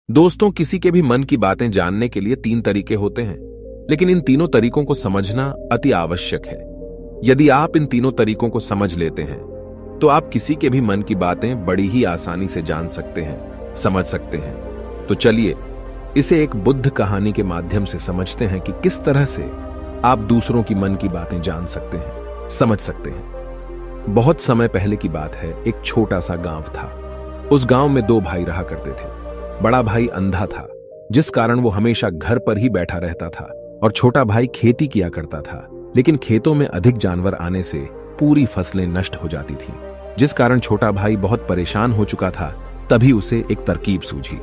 दोस्तों, किसी के भी मन की बातें जानने के लिए 3 तरीके होते हैं, लेकिन इन तीनों तरीकों को समझना अति आवश्यक है। यदि आप इन तीनों तरीकों को समझ लेते हैं, तो आप किसी के भी मन की बातें बड़ी ही आसानी से जान सकते हैं, समझ सकते हैं। तो चलिए इसे एक बुद्ध कहानी के माध्यम से समझते हैं कि किस तरह से आप दूसरों की मन की बातें जान सकते हैं, समझ सकते हैं। बहुत समय पहले की बात है, एक छोटा सा गांव था। उस गांव में 2 भाई रहा करते थे। बड़ा भाई अंधा था, जिस कारण वो हमेशा घर पर ही बैठा रहता था, और छोटा भाई खेती किया करता था। लेकिन खेतों में अधिक जानवर आने से पूरी फसलें नष्ट हो जाती थीं, जिस कारण छोटा भाई बहुत परेशान हो चुका था। तभी उसे एक तरकीब सूझी।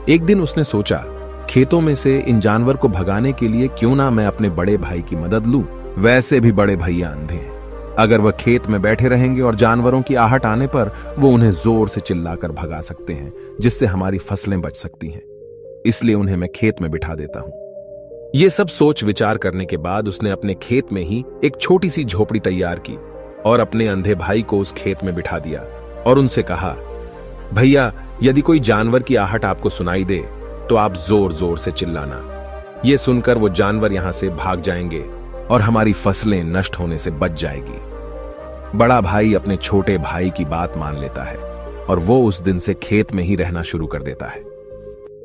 एक दिन उसने सोचा, खेतों में से इन जानवर को भगाने के लिए क्यों ना मैं अपने बड़े भाई की मदद लूं। वैसे भी बड़े भैया अंधे हैं, अगर वह खेत में बैठे रहेंगे और जानवरों की आहट आने पर वो उन्हें जोर से चिल्लाकर भगा सकते हैं, जिससे हमारी फसलें बच सकती हैं। इसलिए उन्हें मैं खेत में बिठा देता हूं। ये सब सोच विचार करने के बाद उसने अपने खेत में ही एक छोटी सी झोपड़ी तैयार की और अपने अंधे भाई को उस खेत में बिठा दिया और उनसे कहा, भैया, यदि कोई जानवर की आहट आपको सुनाई दे तो आप जोर जोर से चिल्लाना। ये सुनकर वो जानवर यहां से भाग जाएंगे और हमारी फसलें नष्ट होने से बच जाएगी। बड़ा भाई अपने छोटे भाई की बात मान लेता है और वो उस दिन से खेत में ही रहना शुरू कर देता है।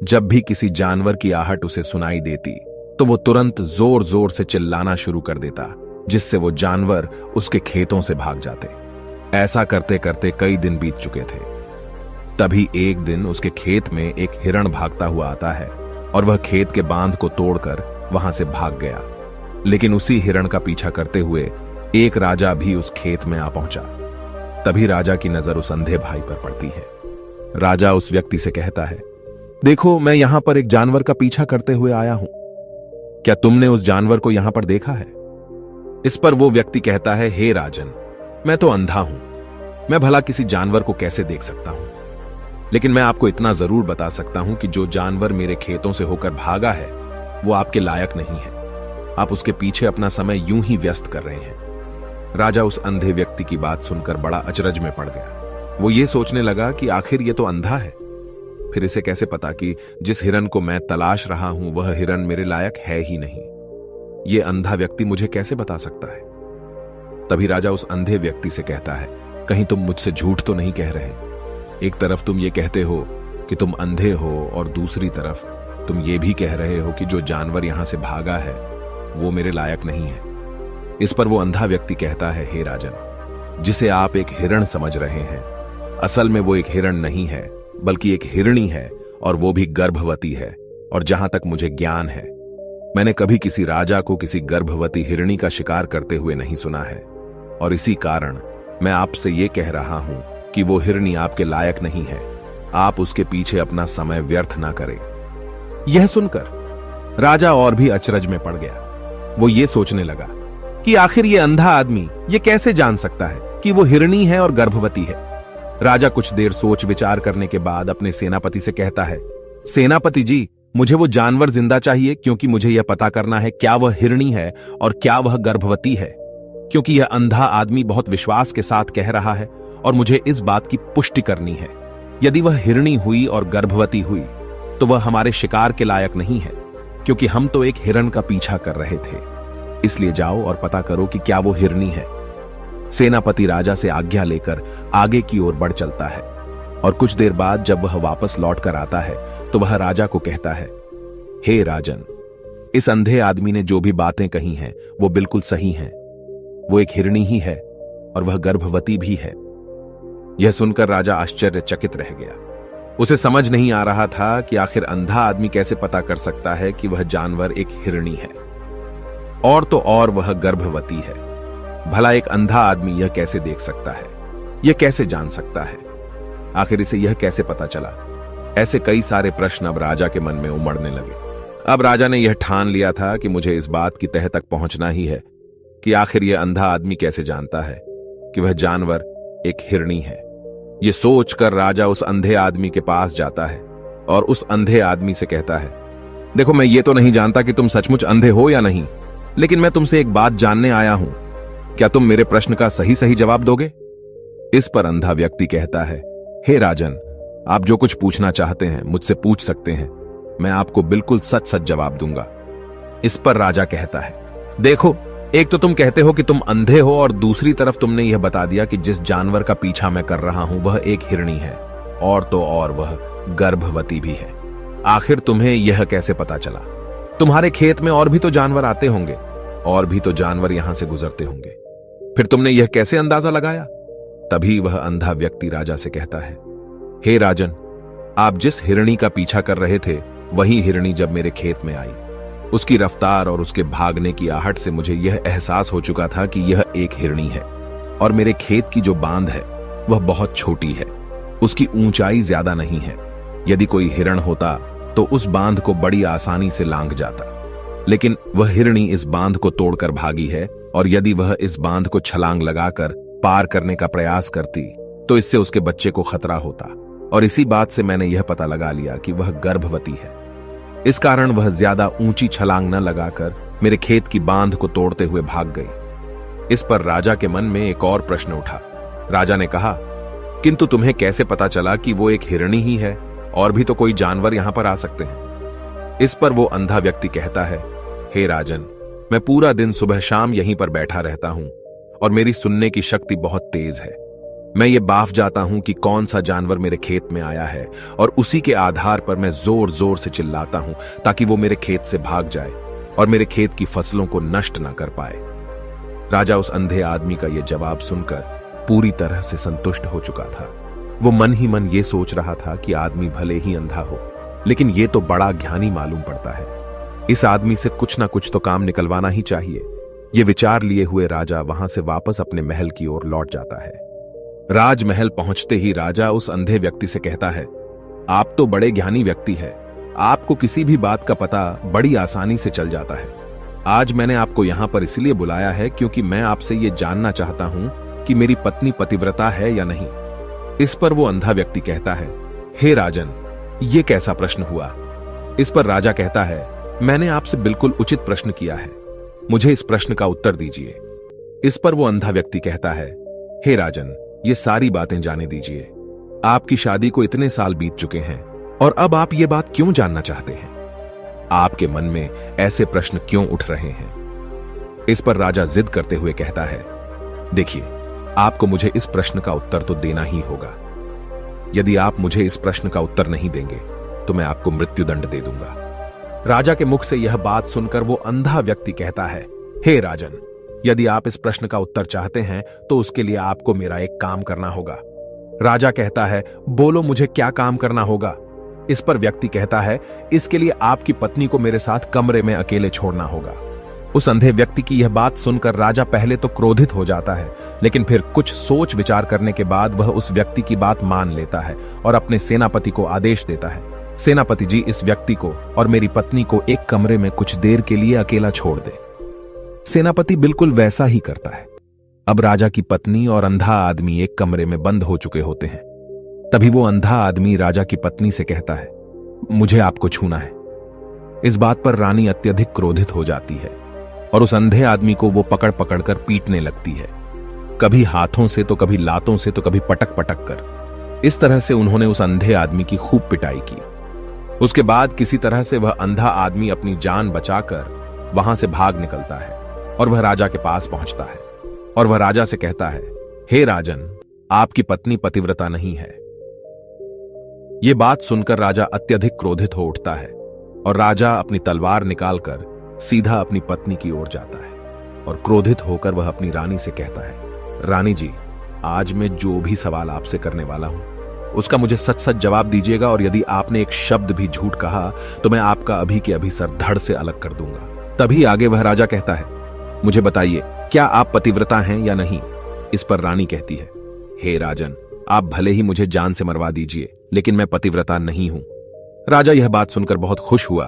जब भी किसी जानवर की आहट उसे सुनाई देती तो वो तुरंत जोर जोर से चिल्लाना शुरू कर देता, जिससे वो जानवर उसके खेतों से भाग जाते। ऐसा करते करते कई दिन बीत चुके थे। तभी एक दिन उसके खेत में एक हिरण भागता हुआ आता है और वह खेत के बांध को तोड़कर वहां से भाग गया। लेकिन उसी हिरण का पीछा करते हुए एक राजा भी उस खेत में आ पहुंचा। तभी राजा की नजर उस अंधे भाई पर पड़ती है। राजा उस व्यक्ति से कहता है, देखो, मैं यहां पर एक जानवर का पीछा करते हुए आया हूं। क्या तुमने उस जानवर को यहां पर देखा है? इस पर वो व्यक्ति कहता है, हे राजन, मैं तो अंधा हूं, मैं भला किसी जानवर को कैसे देख सकता हूं। लेकिन मैं आपको इतना जरूर बता सकता हूं कि जो जानवर मेरे खेतों से होकर भागा है वो आपके लायक नहीं है। आप उसके पीछे अपना समय यूं ही व्यस्त कर रहे हैं। राजा उस अंधे व्यक्ति की बात सुनकर बड़ा अचरज में पड़ गया। वो ये सोचने लगा कि आखिर ये तो अंधा है, फिर इसे कैसे पता कि जिस हिरन को मैं तलाश रहा हूं वह हिरन मेरे लायक है ही नहीं। ये अंधा व्यक्ति मुझे कैसे बता सकता है? तभी राजा उस अंधे व्यक्ति से कहता है, कहीं तुम मुझसे झूठ तो नहीं कह रहे? एक तरफ तुम ये कहते हो कि तुम अंधे हो और दूसरी तरफ तुम ये भी कह रहे हो कि जो जानवर यहां से भागा है वो मेरे लायक नहीं है। इस पर वो अंधा व्यक्ति कहता है, हे राजन, जिसे आप एक हिरण समझ रहे हैं, असल में वो एक हिरण नहीं है बल्कि एक हिरणी है, और वो भी गर्भवती है। और जहां तक मुझे ज्ञान है, मैंने कभी किसी राजा को किसी गर्भवती हिरणी का शिकार करते हुए नहीं सुना है, और इसी कारण मैं आपसे ये कह रहा हूं कि वो हिरणी आपके लायक नहीं है। आप उसके पीछे अपना समय व्यर्थ ना करें। यह सुनकर राजा और भी अचरज में पड़ गया। वो ये सोचने लगा कि आखिर ये अंधा आदमी ये कैसे जान सकता है कि वो हिरणी है और गर्भवती है। राजा कुछ देर सोच विचार करने के बाद अपने सेनापति से कहता है, सेनापति जी, मुझे वो जानवर जिंदा चाहिए, क्योंकि मुझे यह पता करना है क्या वह हिरणी है और क्या वह गर्भवती है। क्योंकि यह अंधा आदमी बहुत विश्वास के साथ कह रहा है और मुझे इस बात की पुष्टि करनी है। यदि वह हिरणी हुई और गर्भवती हुई तो वह हमारे शिकार के लायक नहीं है, क्योंकि हम तो एक हिरण का पीछा कर रहे थे। इसलिए जाओ और पता करो कि क्या वो हिरणी है। सेनापति राजा से आज्ञा लेकर आगे की ओर बढ़ चलता है, और कुछ देर बाद जब वह वापस लौट कर आता है तो वह राजा को कहता है, हे राजन, इस अंधे आदमी ने जो भी बातें कही हैं वो बिल्कुल सही हैं। वो एक हिरणी ही है और वह गर्भवती भी है। यह सुनकर राजा आश्चर्यचकित रह गया। उसे समझ नहीं आ रहा था कि आखिर अंधा आदमी कैसे पता कर सकता है कि वह जानवर एक हिरणी है, और तो और वह गर्भवती है। भला एक अंधा आदमी यह कैसे देख सकता है, यह कैसे जान सकता है? आखिर इसे यह कैसे पता चला? ऐसे कई सारे प्रश्न अब राजा के मन में उमड़ने लगे। अब राजा ने यह ठान लिया था कि मुझे इस बात की तह तक पहुंचना ही है कि आखिर यह अंधा आदमी कैसे जानता है कि वह जानवर एक हिरणी है। यह सोचकर राजा उस अंधे आदमी के पास जाता है और उस अंधे आदमी से कहता है, देखो, मैं ये तो नहीं जानता कि तुम सचमुच अंधे हो या नहीं, लेकिन मैं तुमसे एक बात जानने आया हूं। क्या तुम मेरे प्रश्न का सही सही जवाब दोगे? इस पर अंधा व्यक्ति कहता है, हे राजन, आप जो कुछ पूछना चाहते हैं मुझसे पूछ सकते हैं, मैं आपको बिल्कुल सच सच जवाब दूंगा। इस पर राजा कहता है, देखो, एक तो तुम कहते हो कि तुम अंधे हो और दूसरी तरफ तुमने यह बता दिया कि जिस जानवर का पीछा मैं कर रहा हूं वह एक हिरणी है, और तो और वह गर्भवती भी है। आखिर तुम्हें यह कैसे पता चला? तुम्हारे खेत में और भी तो जानवर आते होंगे, और भी तो जानवर यहां से गुजरते होंगे, फिर तुमने यह कैसे अंदाजा लगाया? तभी वह अंधा व्यक्ति राजा से कहता है, हे राजन, आप जिस हिरणी का पीछा कर रहे थे वही हिरणी जब मेरे खेत में आई, उसकी रफ्तार और उसके भागने की आहट से मुझे यह एहसास हो चुका था कि यह एक हिरणी है, और मेरे खेत की जो बांध है वह बहुत छोटी है, उसकी ऊंचाई ज्यादा नहीं है। यदि कोई हिरण होता तो उस बांध को बड़ी आसानी से लांघ जाता, लेकिन वह हिरणी इस बांध को तोड़कर भागी है, और यदि वह इस बांध को छलांग लगाकर पार करने का प्रयास करती तो इससे उसके बच्चे को खतरा होता, और इसी बात से मैंने यह पता लगा लिया कि वह गर्भवती है। इस कारण वह ज्यादा ऊंची छलांग न लगाकर मेरे खेत की बांध को तोड़ते हुए भाग गई। इस पर राजा के मन में एक और प्रश्न उठा। राजा ने कहा, किंतु तुम्हें कैसे पता चला कि वो एक हिरणी ही है, और भी तो कोई जानवर यहां पर आ सकते हैं? इस पर वो अंधा व्यक्ति कहता है, हे राजन, मैं पूरा दिन सुबह शाम यहीं पर बैठा रहता हूं, और मेरी सुनने की शक्ति बहुत तेज है। मैं ये बाफ जाता हूं कि कौन सा जानवर मेरे खेत में आया है, और उसी के आधार पर मैं जोर जोर से चिल्लाता हूं ताकि वो मेरे खेत से भाग जाए और मेरे खेत की फसलों को नष्ट ना कर पाए। राजा उस अंधे आदमी का यह जवाब सुनकर पूरी तरह से संतुष्ट हो चुका था। वो मन ही मन ये सोच रहा था कि आदमी भले ही अंधा हो, लेकिन ये तो बड़ा ज्ञानी मालूम पड़ता है। इस आदमी से कुछ ना कुछ तो काम निकलवाना ही चाहिए। ये विचार लिए हुए राजा वहां से वापस अपने महल की ओर लौट जाता है। राजमहल पहुंचते ही राजा उस अंधे व्यक्ति से कहता है, आप तो बड़े ज्ञानी व्यक्ति हैं, आपको किसी भी बात का पता बड़ी आसानी से चल जाता है। आज मैंने आपको यहां पर इसलिए बुलाया है क्योंकि मैं आपसे ये जानना चाहता हूं कि मेरी पत्नी पतिव्रता है या नहीं। इस पर वो अंधा व्यक्ति कहता है, हे राजन, ये कैसा प्रश्न हुआ? इस पर राजा कहता है, मैंने आपसे बिल्कुल उचित प्रश्न किया है, मुझे इस प्रश्न का उत्तर दीजिए। इस पर वो अंधा व्यक्ति कहता है, हे राजन, ये सारी बातें जाने दीजिए। आपकी शादी को इतने साल बीत चुके हैं, और अब आप ये बात क्यों जानना चाहते हैं? आपके मन में ऐसे प्रश्न क्यों उठ रहे हैं? इस पर राजा जिद करते हुए कहता है, देखिए, आपको मुझे इस प्रश्न का उत्तर तो देना ही होगा। यदि आप मुझे इस प्रश्न का उत्तर नहीं देंगे तो मैं आपको मृत्युदंड दे दूंगा। राजा के मुख से यह बात सुनकर वो अंधा व्यक्ति कहता है, हे राजन, यदि आप इस प्रश्न का उत्तर चाहते हैं तो उसके लिए आपको मेरा एक काम करना होगा। राजा कहता है, बोलो, मुझे क्या काम करना होगा? इस पर व्यक्ति कहता है, इसके लिए आपकी पत्नी को मेरे साथ कमरे में अकेले छोड़ना होगा। उस अंधे व्यक्ति की यह बात सुनकर राजा पहले तो क्रोधित हो जाता है, लेकिन फिर कुछ सोच विचार करने के बाद वह उस व्यक्ति की बात मान लेता है और अपने सेनापति को आदेश देता है, सेनापति जी, इस व्यक्ति को और मेरी पत्नी को एक कमरे में कुछ देर के लिए अकेला छोड़ दे। सेनापति बिल्कुल वैसा ही करता है। अब राजा की पत्नी और अंधा आदमी एक कमरे में बंद हो चुके होते हैं। तभी वो अंधा आदमी राजा की पत्नी से कहता है, मुझे आपको छूना है। इस बात पर रानी अत्यधिक क्रोधित हो जाती है और उस अंधे आदमी को वो पकड़ पकड़ कर पीटने लगती है, कभी हाथों से तो कभी लातों से तो कभी पटक पटक कर। इस तरह से उन्होंने उस अंधे आदमी की खूब पिटाई की। उसके बाद किसी तरह से वह अंधा आदमी अपनी जान बचाकर वहां से भाग निकलता है और वह राजा के पास पहुंचता है और वह राजा से कहता है, हे राजन, आपकी पत्नी पतिव्रता नहीं है। यह बात सुनकर राजा अत्यधिक क्रोधित हो उठता है और राजा अपनी तलवार निकालकर सीधा अपनी पत्नी की ओर जाता है और क्रोधित होकर वह अपनी रानी से कहता है, रानी जी, आज मैं जो भी सवाल आपसे करने वाला हूं उसका मुझे सच सच जवाब दीजिएगा, और यदि आपने एक शब्द भी झूठ कहा तो मैं आपका अभी के अभी सर धड़ से अलग कर दूंगा। तभी आगे वह राजा कहता है, मुझे बताइए, क्या आप पतिव्रता हैं या नहीं? इस पर रानी कहती है, हे राजन, आप भले ही मुझे जान से मरवा दीजिए, लेकिन मैं पतिव्रता नहीं हूं। राजा यह बात सुनकर बहुत खुश हुआ,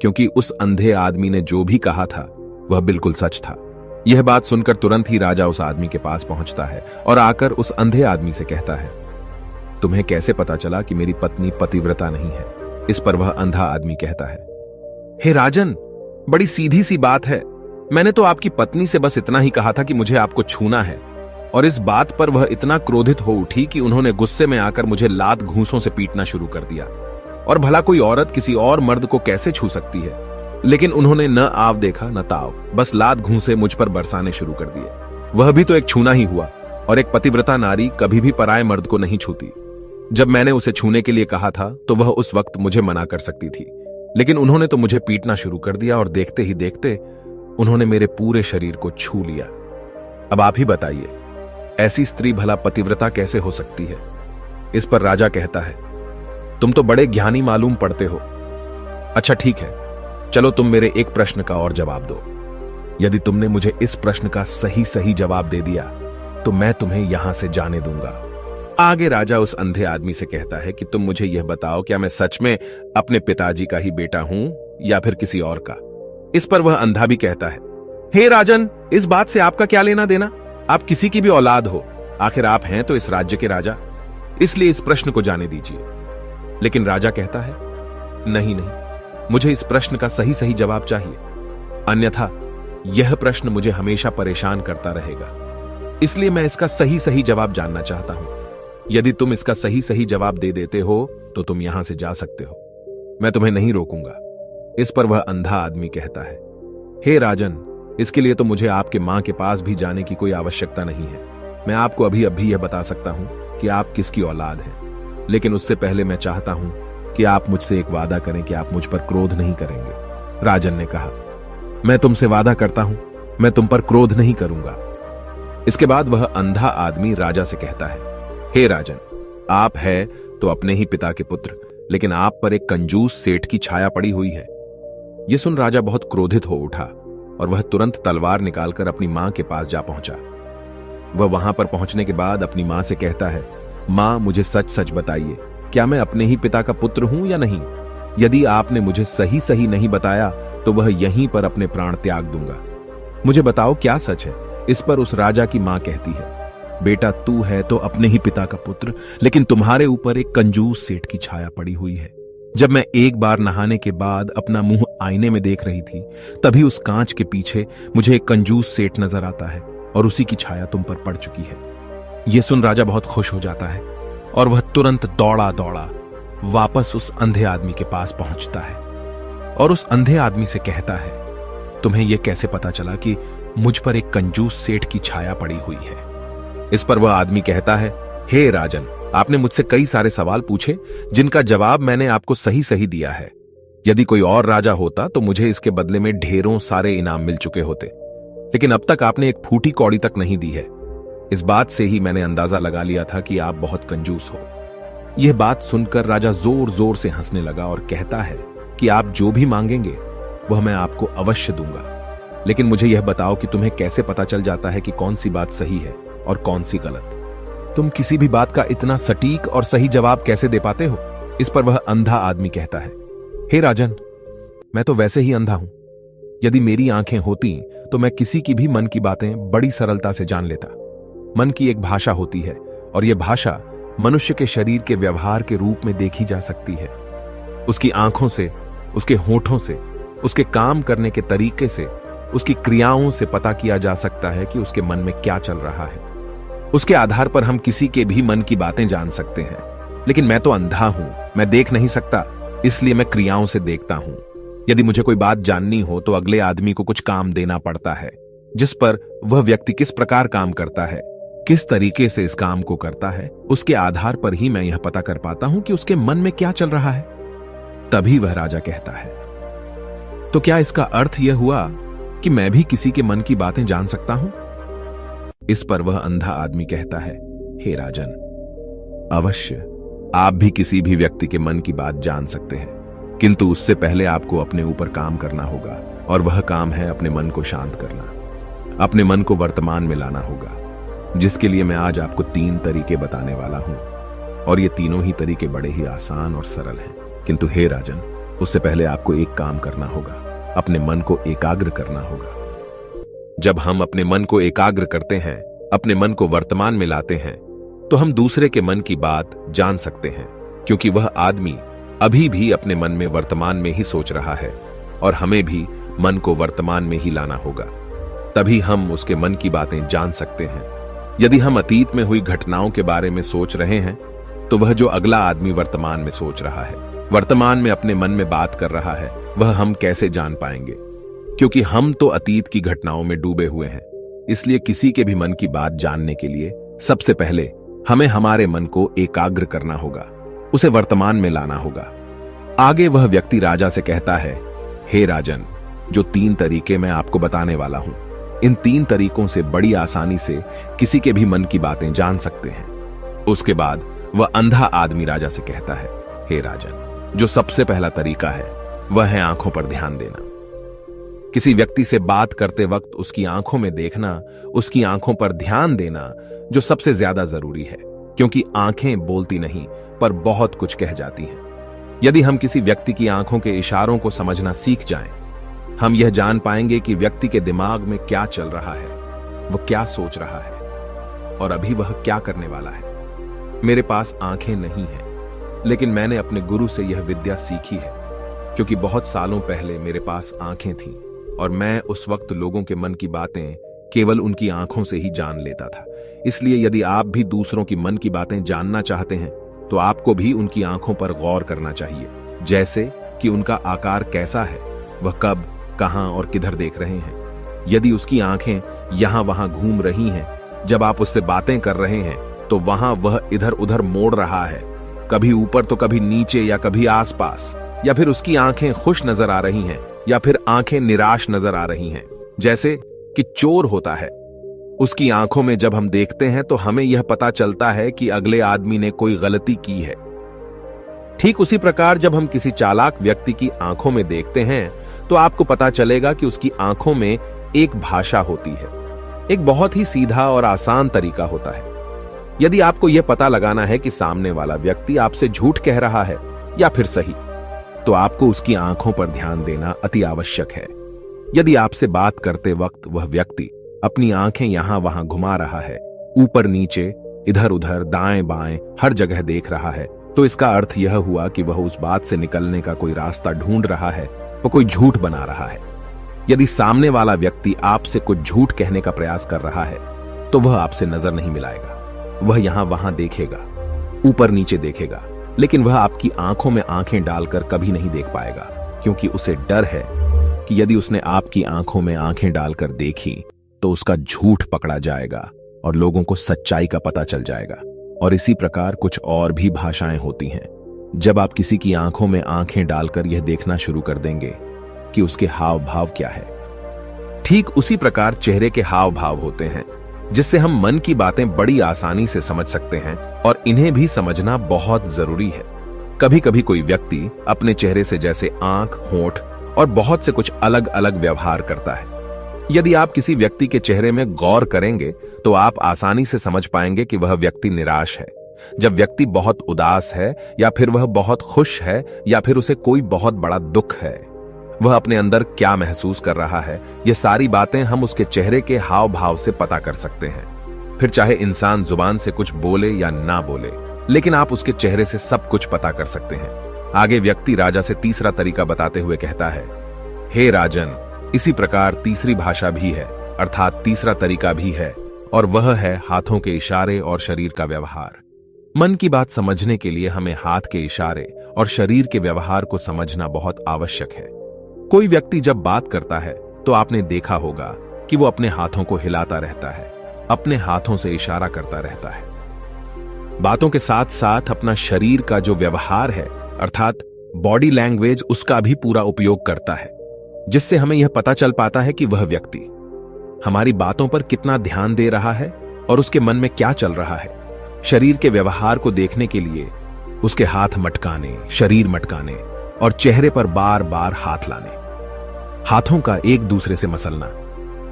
क्योंकि उस अंधे आदमी ने जो भी कहा था वह बिल्कुल सच था। यह बात सुनकर तुरंत ही राजा उस आदमी के पास पहुंचता है और आकर उस अंधे आदमी से कहता है, तुम्हें कैसे पता चला कि मेरी पत्नी पतिव्रता नहीं है? इस पर वह अंधा आदमी कहता है, हे राजन, बड़ी सीधी सी बात है। मैंने तो आपकी पत्नी से बस इतना ही कहा था कि मुझे आपको छूना है, और इस बात पर वह इतना क्रोधित हो उठी कि उन्होंने गुस्से में आकर मुझे लात घूंसों से पीटना शुरू कर दिया। और भला कोई औरत किसी और मर्द को कैसे छू सकती है, लेकिन उन्होंने न आव देखा न ताव, बस लात घूंसे मुझ पर बरसाने शुरू कर दिए। वह भी तो एक छूना ही हुआ, और एक पतिव्रता नारी कभी भी पराये मर्द को नहीं छूती। जब मैंने उसे छूने के लिए कहा था तो वह उस वक्त मुझे मना कर सकती थी, लेकिन उन्होंने तो मुझे पीटना शुरू कर दिया और देखते ही देखते उन्होंने मेरे पूरे शरीर को छू लिया। अब आप ही बताइए, ऐसी स्त्री भला पतिव्रता कैसे हो सकती है? इस पर राजा कहता है, तुम तो बड़े ज्ञानी मालूम पड़ते हो। अच्छा ठीक है, चलो तुम मेरे एक प्रश्न का और जवाब दो। यदि तुमने मुझे इस प्रश्न का सही सही जवाब दे दिया तो मैं तुम्हें यहां से जाने दूंगा। आगे राजा उस अंधे आदमी से कहता है कि तुम मुझे यह बताओ, क्या मैं सच में अपने पिताजी का ही बेटा हूं या फिर किसी और का? इस पर वह अंधा भी कहता है, हे राजन, इस बात से आपका क्या लेना देना? आप किसी की भी औलाद हो, आखिर आप हैं तो इस राज्य के राजा, इसलिए इस प्रश्न को जाने दीजिए। लेकिन राजा कहता है, नहीं नहीं, मुझे इस प्रश्न का सही सही जवाब चाहिए, अन्यथा यह प्रश्न मुझे हमेशा परेशान करता रहेगा। इसलिए मैं इसका सही सही जवाब जानना चाहता हूं। यदि तुम इसका सही सही जवाब दे देते हो तो तुम यहां से जा सकते हो, मैं तुम्हें नहीं रोकूंगा। इस पर वह अंधा आदमी कहता है, हे राजन, इसके लिए तो मुझे आपके मां के पास भी जाने की कोई आवश्यकता नहीं है। मैं आपको अभी अभी यह बता सकता हूं कि आप किसकी औलाद हैं, लेकिन उससे पहले मैं चाहता हूं कि आप मुझसे एक वादा करें कि आप मुझ पर क्रोध नहीं करेंगे। राजन ने कहा, मैं तुमसे वादा करता हूं, मैं तुम पर क्रोध नहीं करूंगा। इसके बाद वह अंधा आदमी राजा से कहता है, हे राजन, आप है तो अपने ही पिता के पुत्र, लेकिन आप पर एक कंजूस सेठ की छाया पड़ी हुई है। यह सुन राजा बहुत क्रोधित हो उठा और वह तुरंत तलवार निकालकर अपनी मां के पास जा पहुंचा। वह वहां पर पहुंचने के बाद अपनी मां से कहता है, मां, मुझे सच सच बताइए, क्या मैं अपने ही पिता का पुत्र हूं या नहीं? यदि आपने मुझे सही सही नहीं बताया तो वह यहीं पर अपने प्राण त्याग दूंगा। मुझे बताओ क्या सच है? इस पर उस राजा की मां कहती है, बेटा, तू है तो अपने ही पिता का पुत्र, लेकिन तुम्हारे ऊपर एक कंजूस सेठ की छाया पड़ी हुई है। जब मैं एक बार नहाने के बाद अपना मुंह आईने में देख रही थी, तभी उस कांच के पीछे मुझे एक कंजूस सेठ नजर आता है और उसी की छाया तुम पर पड़ चुकी है। यह सुन राजा बहुत खुश हो जाता है और वह तुरंत दौड़ा दौड़ा वापस उस अंधे आदमी के पास पहुंचता है और उस अंधे आदमी से कहता है, तुम्हें यह कैसे पता चला कि मुझ पर एक कंजूस सेठ की छाया पड़ी हुई है? इस पर वह आदमी कहता है, हे राजन, आपने मुझसे कई सारे सवाल पूछे जिनका जवाब मैंने आपको सही सही दिया है। यदि कोई और राजा होता तो मुझे इसके बदले में ढेरों सारे इनाम मिल चुके होते, लेकिन अब तक आपने एक फूटी कौड़ी तक नहीं दी है। इस बात से ही मैंने अंदाजा लगा लिया था कि आप बहुत कंजूस हो। यह बात सुनकर राजा जोर जोर से हंसने लगा और कहता है कि आप जो भी मांगेंगे वह मैं आपको अवश्य दूंगा, लेकिन मुझे यह बताओ कि तुम्हें कैसे पता चल जाता है कि कौन सी बात सही है और कौन सी गलत? तुम किसी भी बात का इतना सटीक और सही जवाब कैसे दे पाते हो? इस पर वह अंधा आदमी कहता है, हे राजन, मैं तो वैसे ही अंधा हूं। यदि मेरी आंखें होती तो मैं किसी की भी मन की बातें बड़ी सरलता से जान लेता। मन की एक भाषा होती है और यह भाषा मनुष्य के शरीर के व्यवहार के रूप में देखी जा सकती है। उसकी आंखों से, उसके होठों से, उसके काम करने के तरीके से, उसकी क्रियाओं से पता किया जा सकता है कि उसके मन में क्या चल रहा है। उसके आधार पर हम किसी के भी मन की बातें जान सकते हैं, लेकिन मैं तो अंधा हूं, मैं देख नहीं सकता, इसलिए मैं क्रियाओं से देखता हूं। यदि मुझे कोई बात जाननी हो तो अगले आदमी को कुछ काम देना पड़ता है, जिस पर वह व्यक्ति किस प्रकार काम करता है, किस तरीके से इस काम को करता है, उसके आधार पर ही मैं यह पता कर पाता हूं कि उसके मन में क्या चल रहा है। तभी वह राजा कहता है, तो क्या इसका अर्थ यह हुआ कि मैं भी किसी के मन की बातें जान सकता हूं? इस पर वह अंधा आदमी कहता है, हे राजन, अवश्य आप भी किसी भी व्यक्ति के मन की बात जान सकते हैं, किंतु उससे पहले आपको अपने ऊपर काम करना होगा, और वह काम है अपने मन को शांत करना, अपने मन को वर्तमान में लाना होगा, जिसके लिए मैं आज आपको 3 तरीके बताने वाला हूं। और ये तीनों ही तरीके बड़े ही आसान और सरल हैं, किंतु हे राजन, उससे पहले आपको एक काम करना होगा, अपने मन को एकाग्र करना होगा। जब हम अपने मन को एकाग्र करते हैं, अपने मन को वर्तमान में लाते हैं, तो हम दूसरे के मन की बात जान सकते हैं, क्योंकि वह आदमी अभी भी अपने मन में वर्तमान में ही सोच रहा है, और हमें भी मन को वर्तमान में ही लाना होगा, तभी हम उसके मन की बातें जान सकते हैं। यदि हम अतीत में हुई घटनाओं के बारे में सोच रहे हैं तो वह जो अगला आदमी वर्तमान में सोच रहा है, वर्तमान में अपने मन में बात कर रहा है, वह हम कैसे जान पाएंगे? क्योंकि हम तो अतीत की घटनाओं में डूबे हुए हैं। इसलिए किसी के भी मन की बात जानने के लिए सबसे पहले हमें हमारे मन को एकाग्र करना होगा, उसे वर्तमान में लाना होगा। आगे वह व्यक्ति राजा से कहता है, हे राजन, जो 3 तरीके मैं आपको बताने वाला हूं, इन 3 तरीकों से बड़ी आसानी से किसी के भी मन की बातें जान सकते हैं। उसके बाद वह अंधा आदमी राजा से कहता है, हे राजन, जो सबसे पहला तरीका है वह है आंखों पर ध्यान देना। किसी व्यक्ति से बात करते वक्त उसकी आंखों में देखना, उसकी आंखों पर ध्यान देना जो सबसे ज्यादा जरूरी है, क्योंकि आंखें बोलती नहीं पर बहुत कुछ कह जाती हैं। यदि हम किसी व्यक्ति की आंखों के इशारों को समझना सीख जाएं, हम यह जान पाएंगे कि व्यक्ति के दिमाग में क्या चल रहा है, वह क्या सोच रहा है और अभी वह क्या करने वाला है। मेरे पास आंखें नहीं हैं, लेकिन मैंने अपने गुरु से यह विद्या सीखी है, क्योंकि बहुत सालों पहले मेरे पास आंखें थीं और मैं उस वक्त लोगों के मन की बातें केवल उनकी आंखों से ही जान लेता था। इसलिए यदि आप भी दूसरों की मन की बातें जानना चाहते हैं तो आपको भी उनकी आंखों पर गौर करना चाहिए, जैसे कि उनका आकार कैसा है, वह कब, कहां और किधर देख रहे हैं। यदि उसकी आंखें यहां वहां घूम रही हैं, जब आप उससे बातें कर रहे हैं तो वहां वह इधर उधर मोड़ रहा है, कभी ऊपर तो कभी नीचे या कभी आसपास, या फिर उसकी आंखें खुश नजर आ रही हैं या फिर आंखें निराश नजर आ रही हैं, जैसे कि चोर होता है। उसकी आंखों में जब हम देखते हैं तो हमें यह पता चलता है कि अगले आदमी ने कोई गलती की है। ठीक उसी प्रकार जब हम किसी चालाक व्यक्ति की आंखों में देखते हैं तो आपको पता चलेगा कि उसकी आंखों में एक भाषा होती है, एक बहुत ही सीधा और आसान तरीका होता है। यदि आपको यह पता लगाना है कि सामने वाला व्यक्ति आपसे झूठ कह रहा है या फिर सही, तो आपको उसकी आंखों पर ध्यान देना अति आवश्यक है। यदि आपसे बात करते वक्त वह व्यक्ति अपनी आंखें यहां वहां घुमा रहा है, ऊपर नीचे, इधर उधर, दाएं बाएं, हर जगह देख रहा है, तो इसका अर्थ यह हुआ कि वह उस बात से निकलने का कोई रास्ता ढूंढ रहा है, वह कोई झूठ बना रहा है। यदि सामने वाला व्यक्ति आपसे कुछ झूठ कहने का प्रयास कर रहा है तो वह आपसे नजर नहीं मिलाएगा। वह यहां वहां देखेगा, ऊपर नीचे देखेगा, लेकिन वह आपकी आंखों में आंखें डालकर कभी नहीं देख पाएगा, क्योंकि उसे डर है कि यदि उसने आपकी आंखों में आंखें डालकर देखी तो उसका झूठ पकड़ा जाएगा और लोगों को सच्चाई का पता चल जाएगा। और इसी प्रकार कुछ और भी भाषाएं होती हैं। जब आप किसी की आंखों में आंखें डालकर यह देखना शुरू कर देंगे कि उसके हाव भाव क्या है, ठीक उसी प्रकार चेहरे के हाव भाव होते हैं, जिससे हम मन की बातें बड़ी आसानी से समझ सकते हैं और इन्हें भी समझना बहुत जरूरी है। कभी कभी कोई व्यक्ति अपने चेहरे से जैसे आंख, होंठ और बहुत से कुछ अलग अलग व्यवहार करता है। यदि आप किसी व्यक्ति के चेहरे में गौर करेंगे तो आप आसानी से समझ पाएंगे कि वह व्यक्ति निराश है, जब व्यक्ति बहुत उदास है, या फिर वह बहुत खुश है, या फिर उसे कोई बहुत बड़ा दुख है। वह अपने अंदर क्या महसूस कर रहा है, ये सारी बातें हम उसके चेहरे के हाव भाव से पता कर सकते हैं। फिर चाहे इंसान जुबान से कुछ बोले या ना बोले, लेकिन आप उसके चेहरे से सब कुछ पता कर सकते हैं। आगे व्यक्ति राजा से तीसरा तरीका बताते हुए कहता है, हे राजन, इसी प्रकार तीसरी भाषा भी है, अर्थात तीसरा तरीका भी है, और वह है हाथों के इशारे और शरीर का व्यवहार। मन की बात समझने के लिए हमें हाथ के इशारे और शरीर के व्यवहार को समझना बहुत आवश्यक है। कोई व्यक्ति जब बात करता है तो आपने देखा होगा कि वो अपने हाथों को हिलाता रहता है, अपने हाथों से इशारा करता रहता है। बातों के साथ साथ अपना शरीर का जो व्यवहार है, अर्थात बॉडी लैंग्वेज, उसका भी पूरा उपयोग करता है, जिससे हमें यह पता चल पाता है कि वह व्यक्ति हमारी बातों पर कितना ध्यान दे रहा है और उसके मन में क्या चल रहा है। शरीर के व्यवहार को देखने के लिए उसके हाथ मटकाने, शरीर मटकाने और चेहरे पर बार बार हाथ लाने, हाथों का एक दूसरे से मसलना,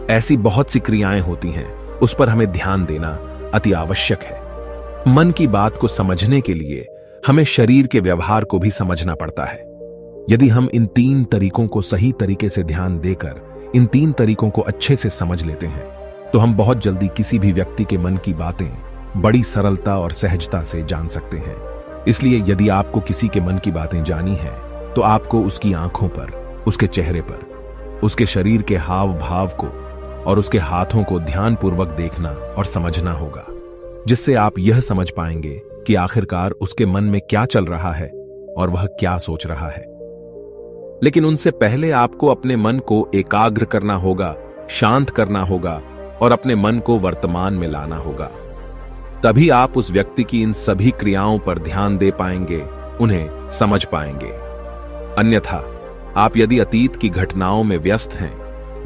ऐसी बहुत सी क्रियाएं होती हैं, उस पर हमें ध्यान देना अति आवश्यक है। मन की बात को समझने के लिए हमें शरीर के व्यवहार को भी समझना पड़ता है। यदि हम इन 3 तरीकों को सही तरीके से ध्यान देकर इन 3 तरीकों को अच्छे से समझ लेते हैं तो हम बहुत जल्दी किसी भी व्यक्ति के मन की बातें बड़ी सरलता और सहजता से जान सकते हैं। इसलिए यदि आपको किसी के मन की बातें जानी है तो आपको उसकी आंखों पर, उसके चेहरे पर, उसके शरीर के हाव भाव को और उसके हाथों को ध्यानपूर्वक देखना और समझना होगा, जिससे आप यह समझ पाएंगे कि आखिरकार उसके मन में क्या चल रहा है और वह क्या सोच रहा है। लेकिन उनसे पहले आपको अपने मन को एकाग्र करना होगा, शांत करना होगा और अपने मन को वर्तमान में लाना होगा। तभी आप उस व्यक्ति की इन सभी क्रियाओं पर ध्यान दे पाएंगे, उन्हें समझ पाएंगे। अन्यथा आप यदि अतीत की घटनाओं में व्यस्त हैं,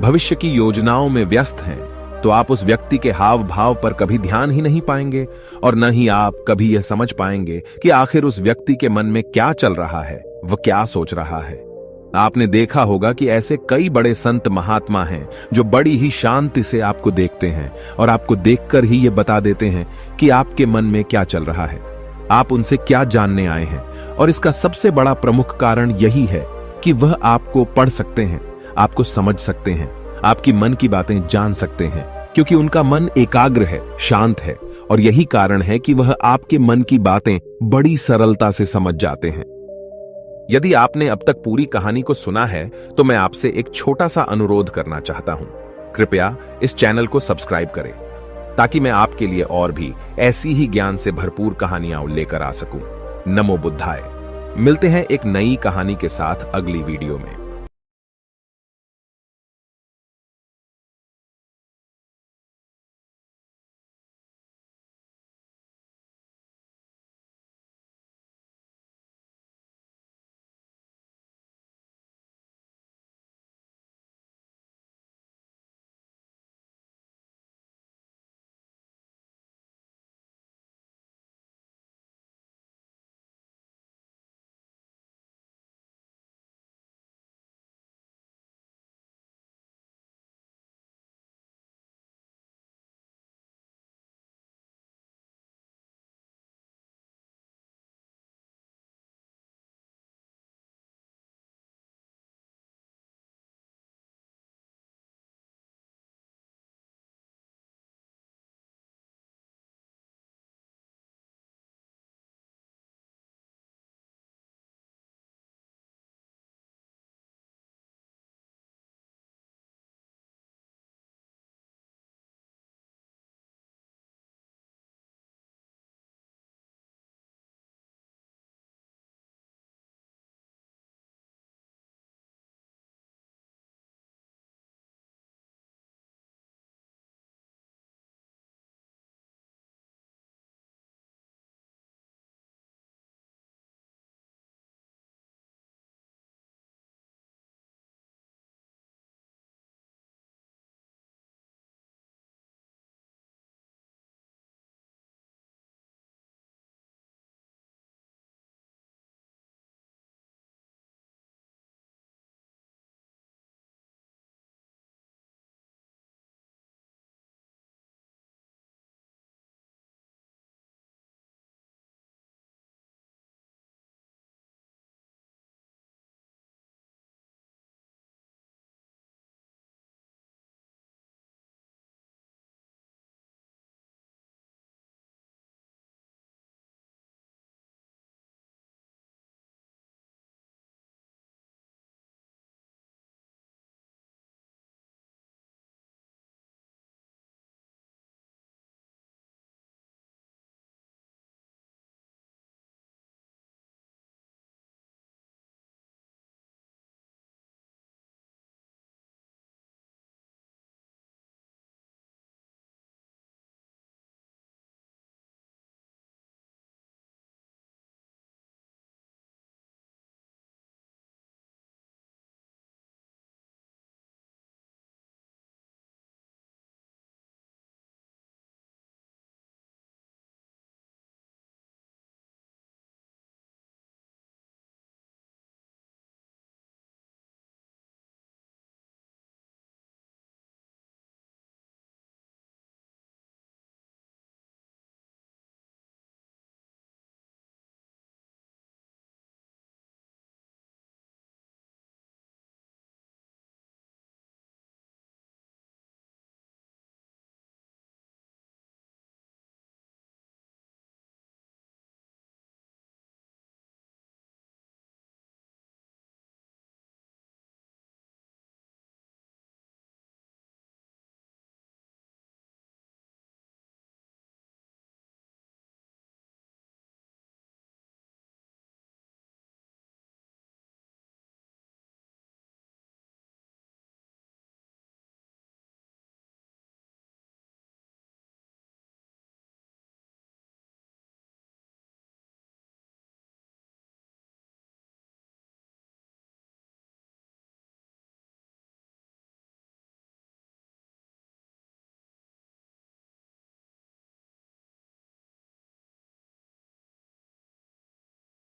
भविष्य की योजनाओं में व्यस्त हैं, तो आप उस व्यक्ति के हाव भाव पर कभी ध्यान ही नहीं पाएंगे और न ही आप कभी यह समझ पाएंगे कि आखिर उस व्यक्ति के मन में क्या चल रहा है, वह क्या सोच रहा है। आपने देखा होगा कि ऐसे कई बड़े संत महात्मा हैं जो बड़ी ही शांति से आपको देखते हैं और आपको देखकर ही ये बता देते हैं कि आपके मन में क्या चल रहा है, आप उनसे क्या जानने आए हैं। और इसका सबसे बड़ा प्रमुख कारण यही है कि वह आपको पढ़ सकते हैं, आपको समझ सकते हैं, आपकी मन की बातें जान सकते हैं, क्योंकि उनका मन एकाग्र है, शांत है। और यही कारण है कि वह आपके मन की बातें बड़ी सरलता से समझ जाते हैं। यदि आपने अब तक पूरी कहानी को सुना है तो मैं आपसे एक छोटा सा अनुरोध करना चाहता हूं। कृपया इस चैनल को सब्सक्राइब करें ताकि मैं आपके लिए और भी ऐसी ही ज्ञान से भरपूर कहानियां लेकर आ सकूं। नमो बुद्धाय। मिलते हैं एक नई कहानी के साथ अगली वीडियो में।